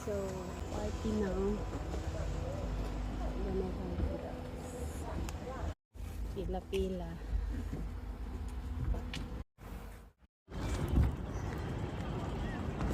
So, party now. Pila-pila.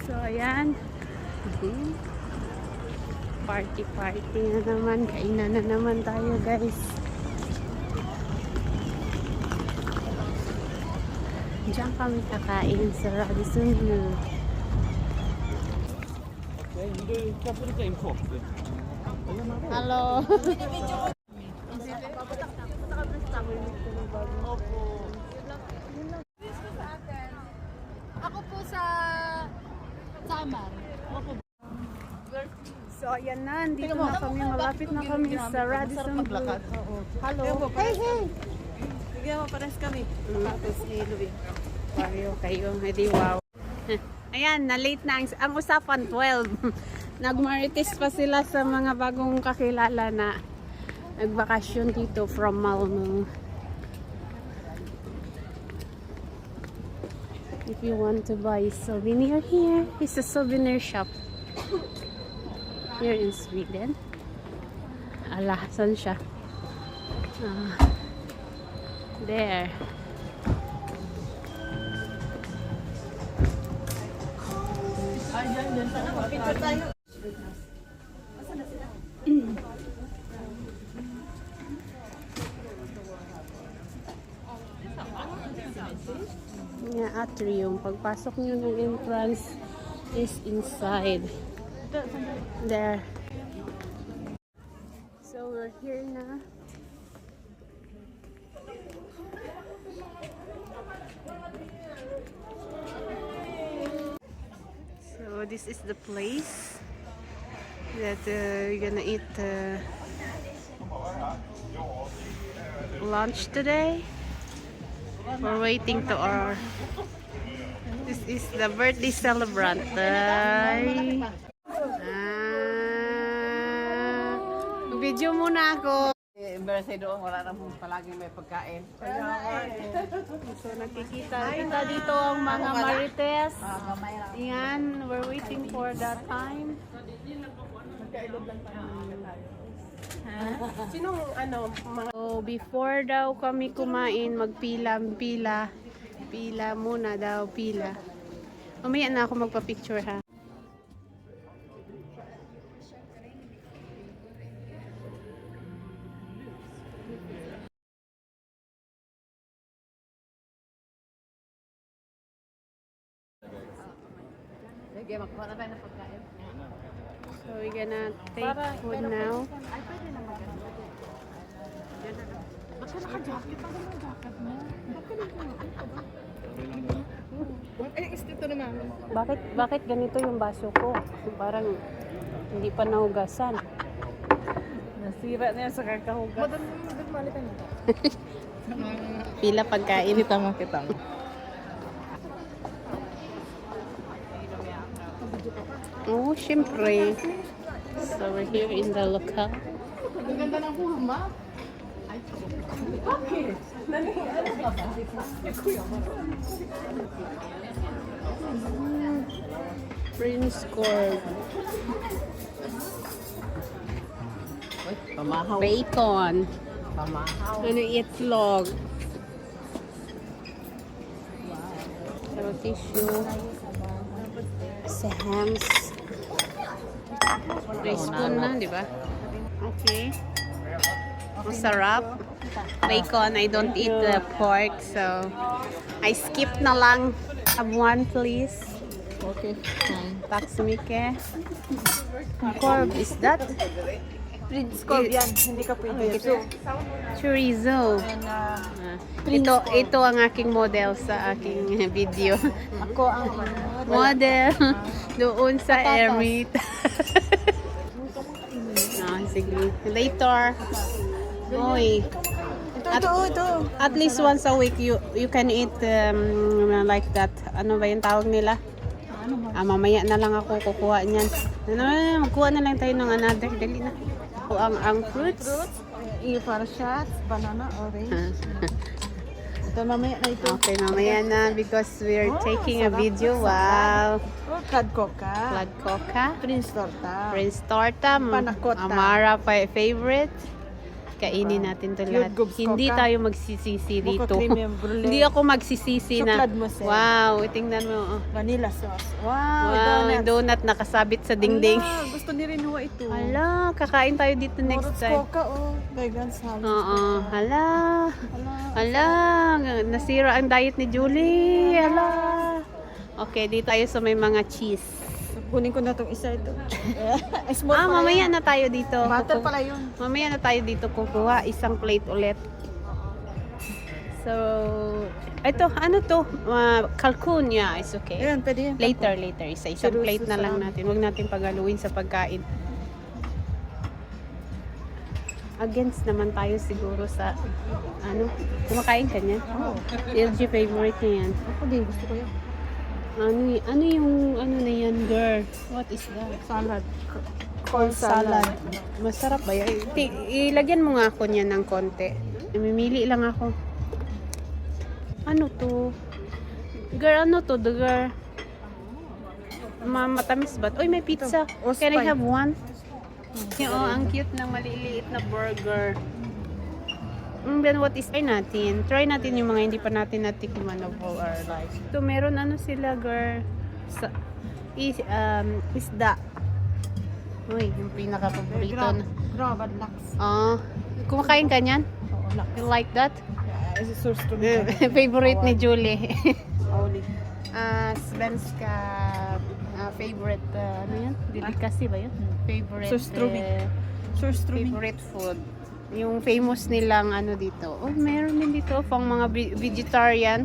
So, ayan. Party-party na naman. Kainan na naman tayo, guys. Diyan kami kakain sa Radisson Blu. Hello. Ako po sa Samar. So, ayan na. Dito na kami. Malapit na kami sa Radisson Blu. Hello. Hey, hey! Sige mo, pares kami. Tapos ni Louie. Wario kayo. Hindi wow. Ayan, na-late na. Ang usapan, 12. Nagmarites pa sila sa mga bagong kakilala na nagbakasyon dito from Malmo. If you want to buy souvenir here, it's a souvenir shop. Here in Sweden. Ala, saan siya? There. Picture tayo. Yeah, atrium. Pagpasok nyo ng entrance is inside. There. So we're here na. So this is the place that we're gonna eat lunch today. We're waiting to our... This is the birthday celebrant. Video muna ako. Birthday doon, wala namang palaging may pagkain. So nakikita dito ang mga marites. Yan, we're waiting for that time. Sinong mga... So before daw kami kumain, magpila muna daw, pila. Mamaya na ako magpa-picture ha. Sige, magkuha na tayo ng pagkain. So we're gonna take food now. Ay, pwede naman. Ba't ka naka-jacket? Ang ganda jacket mo. Ba't ka naka-jacket? Ay, istito naman. Bakit ganito yung baso ko? Parang hindi pa nahugasan. Nasira na yan sa kakahugas. Madalitan mo. Pila pagkain. Kita mo. Oh, syempre. So we're here in the local. Ang ganda ng buha, ma. Ay, bakit? Ano ka ba? Prince Court. Pamahaw. Bacon. Pamahaw. Ano itlog. So tissue. Sa hams. Spoon na, di ba? Okay. Masarap. Bacon. I don't eat the pork, so I skip na lang. Have one, please. Okay, fine. Tax Mike. Corb, is that? Prince Corb yan. Hindi ka pwede. Chorizo. Ito ang aking model sa aking video. Ako ang Model doon sa Ermit. Sige. Later. Oy. At least once a week you can eat like that. Ano ba yung tawag nila? Mamaya na lang ako kukuha niyan. Magkuha na lang tayo ng another. Dali na. Ang fruits. para shots, banana, orange. Ito, mamaya na ito. Okay, mamaya na because we're taking a video. Wow. Blood coca. Blood coca. Prince torta. Prince torta. Panakota. Amara favorite. Kainin natin to lahat. Yud gubs Hindi coca. tayo magsisisi Buko dito. cream yung brulee. Hindi ako magsisisi na. Suklad mo, sir. Wow, tingnan mo. Oh. Vanilla sauce. Wow, Wow, donuts. donut nakasabit sa dingding. Ala, gusto ni Rinua ito. Hala, kakain tayo dito next Moros time. coca, oh. Vegan salad. Oo, hala. Ala. Hala, nasira ang diet ni Julie. Hala. Okay, dito tayo sa may mga cheese. Kunin ko na itong isa ito. Small pala Mamaya yun. na tayo dito. Butter pala yun. Mamaya na tayo dito kukuha isang plate ulit. So, ito, ano to? Kalkun, yeah, it's okay. Ayan, pwede yan. Later. Isang Seryoso plate na lang sa- natin. Huwag natin pagaluin sa pagkain. Against naman tayo siguro sa, ano, kumakain ka niya? Oh. LG favorite niya yan. Ako din, gusto ko yan. Ano yung, ano na yan, girl? What is that? Salad. Corn salad. Masarap ba yan? Ilagyan mo nga ako niyan ng konti. Mamimili lang ako. Ano to? Girl, ano to? The girl. Matamis ba? Uy, may pizza. Ito. Can I Ospay. have one? Oo, ang cute ng maliliit na burger. Then what is, try natin yung mga hindi pa natin natikman of our life. So, meron ano sila, girl. Isda. Uy, yung pinaka-paborito na. Grabad lax. Kumakain ka niyan? Oo, lax. You like that? Is it source to me? Favorite ni Julie. Oli. Svenska favorite, ano yan? Delicacy ba yun? Favorite, Source to me. favorite food. Yung famous nilang ano dito. Oh, meron din dito pang mga vegetarian.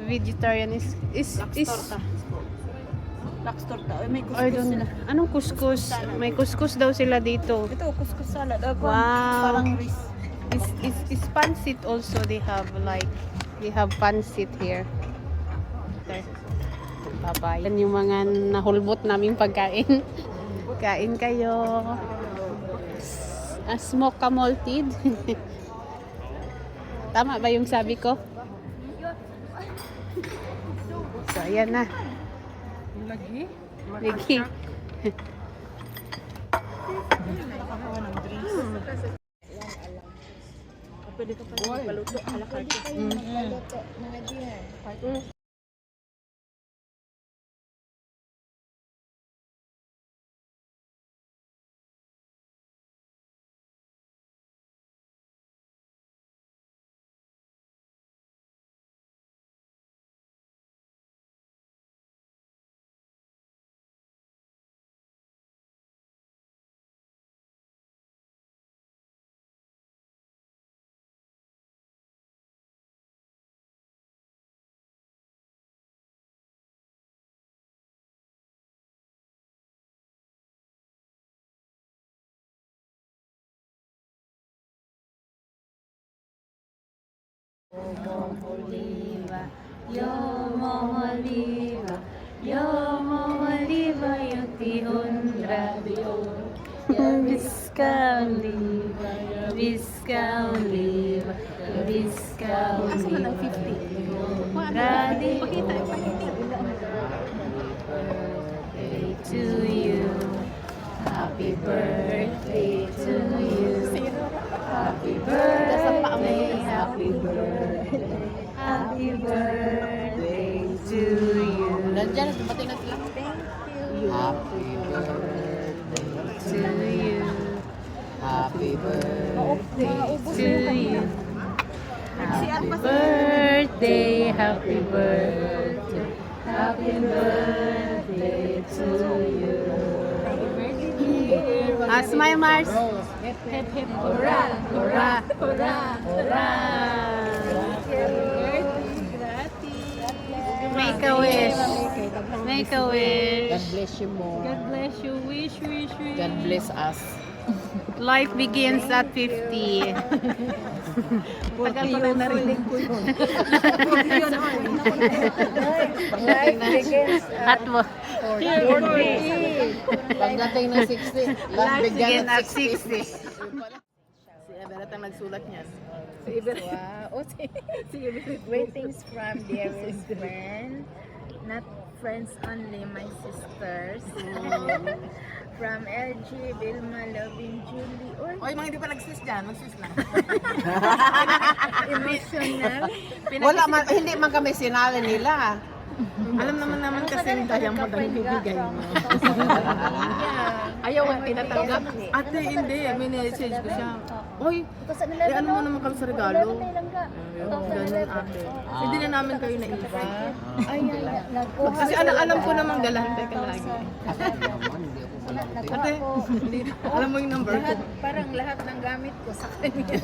Vegetarian is Lax torta. Ay, may I kuskus don't sila. know. Anong kuskus? May kuskus daw sila dito. Ito, kuskus salad. Wow. Parang rice. Is pancit also they have pancit here. There. Bye-bye. Yan yung mga nahulbot naming pagkain. Kain kayo. Smoke ka malted. Tama ba yung sabi ko? So, ayan na. Lagi? Lagi. Nakakawa ng drinks. Pwede ka pa rin magpaluto. Alakarte. Oliva, yomo oliva, yomo oliva, yutihundra. Visca oliva, visca oliva, visca oliva. Ready? Birthday to you. Happy birthday to you. Happy birthday, happy birthday, happy birthday to you. Nandiyan, dumating na sila. Happy birthday to you. Happy birthday to you. Happy birthday, happy birthday, happy birthday to you. Smile, Mars. Hip, hip, hip, hurrah, hurrah, hurrah, hurrah. Make a wish. Make a wish. God bless you more. God bless you. Wish, wish, wish. God bless us. Life begins at 50. Tagal ko lang narinig ko yun. Life begins at Pagdating ng 60, Life begins at 60. Everett ang nagsulat niyan. Si Everett. Wow. Oh, Si Everett. greetings from dearest friend. Not friends only, my sisters. From LG, Vilma, Loving, Julie. Or Oy, mga hindi pa nag-sis dyan. Mag-sis lang. emotional. Hindi man kami sinali nila. Alam naman kasi yung diamond ang bibigay mo. Yeah. Ayaw ang tinatanggap. Ate, hindi. May message ko siya. Oy, ano mo naman kami sa regalo? Ganun ate. Hindi na namin kayo naisip. Kasi alam ko namang galante ka lagi. Ate, hindi, alam mo yung number ko. Parang lahat ng gamit ko sa kanya.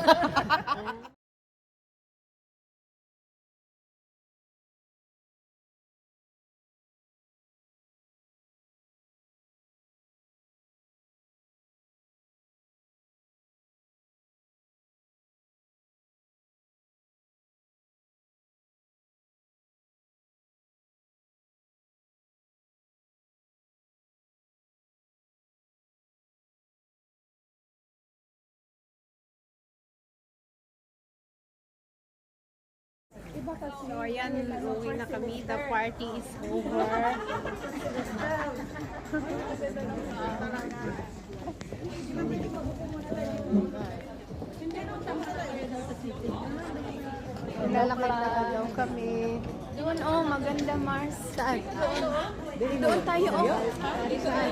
So ayan, uwi na kami. The party is over. Lalakad-lakad daw kami. Doon, oh, maganda, Mars. Saan? Doon tayo, oh. Saan?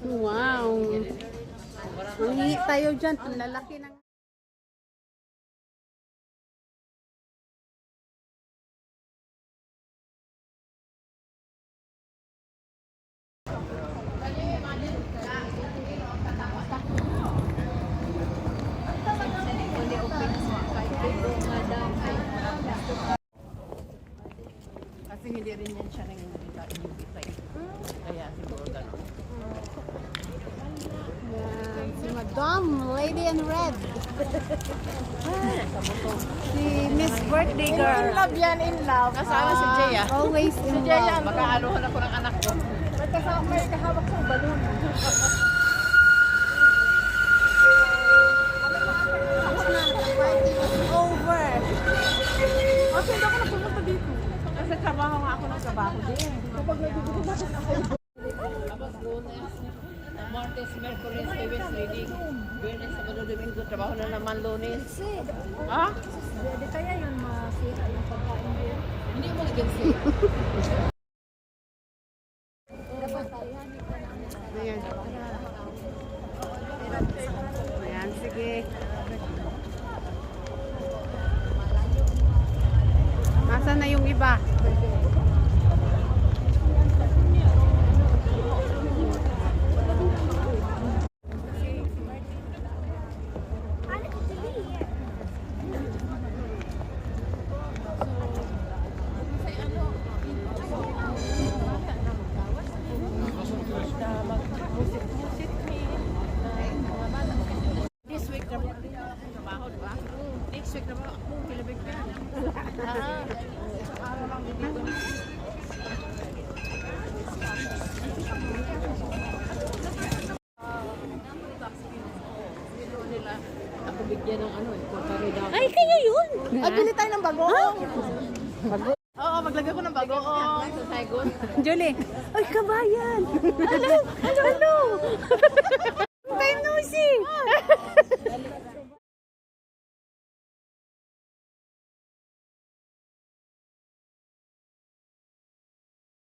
Wow. Mangingi tayo dyan. Ang lalaki ng... Kasi hindi rin yan siya nang invite. Kaya siguro gano'n. Yan, si Madam, Lady in Red. Si Miss Birthday In Girl. love yan, in love. Kasama si Jaya. Always in Si Jaya, love. mag-aaluhan ako ng anak ko. May kahawak sa balon. Over. Kasi hindi ako napupunta dito. Kasi trabaho nga ako ng trabaho din. Kapag nagbubukas ako. Tapos Lunes, Martes, Merkulis, Jueves, Reading. Biyernes, Sabado, Domingo, trabaho na naman Lunes. Ha? Di kaya yun masira yung pagkain din. Hindi mo agency. Ayan. Ayan, sige. Nasaan na yung iba? This week na trabaho, di ba? Next week na ba ako, kilabig na. Araw lang dito. Nila, ako bigyan ng ano eh, kokari daw. Ay, kayo yun! Ay, bili tayo ng bagoong. Oo, maglagay ko ng bagoong sa Saigon. Julie. Ay, kabayan. Hello!